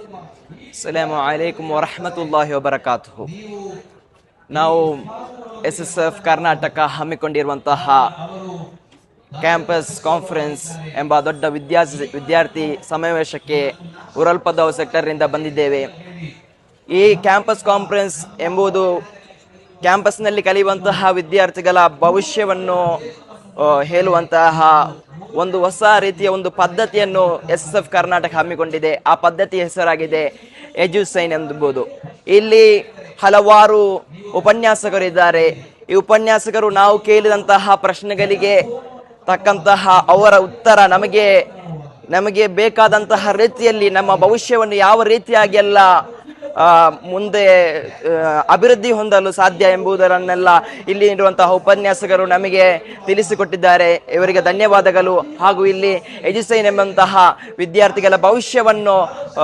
ಅಸ್ಸಲಾಮು ಅಲೈಕುಂ ವರಹಮತುಲ್ಲಾಹಿ ವಬರಕಾತುಹು. ನಾವು SSF Karnataka ಹಮ್ಮಿಕೊಂಡಿರುವಂತಹ campus conference ಎಂಬ ದೊಡ್ಡ ವಿದ್ಯಾರ್ಥಿ ಸಮಾವೇಶಕ್ಕೆ ಉರಲ್ಪದವ್ ಸೆಕ್ಟರ್ನಿಂದ ಬಂದಿದ್ದೇವೆ. ಈ ಕ್ಯಾಂಪಸ್ ಕಾನ್ಫರೆನ್ಸ್ ಎಂಬುದು ಕ್ಯಾಂಪಸ್ನಲ್ಲಿ ಕಲಿಯುವಂತಹ ವಿದ್ಯಾರ್ಥಿಗಳ ಭವಿಷ್ಯವನ್ನು ಹೇಳುವಂತಹ ಒಂದು ಹೊಸ ರೀತಿಯ ಒಂದು ಪದ್ಧತಿಯನ್ನು SSF ಕರ್ನಾಟಕ ಹಮ್ಮಿಕೊಂಡಿದೆ. ಆ ಪದ್ಧತಿಯ ಹೆಸರಾಗಿದೆ ಎಜುಸೈನ್ ಎಂಬುದು. ಇಲ್ಲಿ ಹಲವಾರು ಉಪನ್ಯಾಸಕರಿದ್ದಾರೆ. ಈ ಉಪನ್ಯಾಸಕರು ನಾವು ಕೇಳಿದಂತಹ ಪ್ರಶ್ನೆಗಳಿಗೆ ತಕ್ಕಂತಹ ಅವರ ಉತ್ತರ ನಮಗೆ ಬೇಕಾದಂತಹ ರೀತಿಯಲ್ಲಿ ನಮ್ಮ ಭವಿಷ್ಯವನ್ನು ಯಾವ ರೀತಿಯಾಗಿ ಎಲ್ಲ ಮುಂದೆ ಅಭಿವೃದ್ಧಿ ಹೊಂದಲು ಸಾಧ್ಯ ಎಂಬುದರನ್ನೆಲ್ಲ ಇಲ್ಲಿ ಇರುವಂತಹ ಉಪನ್ಯಾಸಕರು ನಮಗೆ ತಿಳಿಸಿಕೊಟ್ಟಿದ್ದಾರೆ. ಇವರಿಗೆ ಧನ್ಯವಾದಗಳು. ಹಾಗೂ ಇಲ್ಲಿ ಎಜುಸೈನ್ ಎಂಬಂತಹ ವಿದ್ಯಾರ್ಥಿಗಳ ಭವಿಷ್ಯವನ್ನು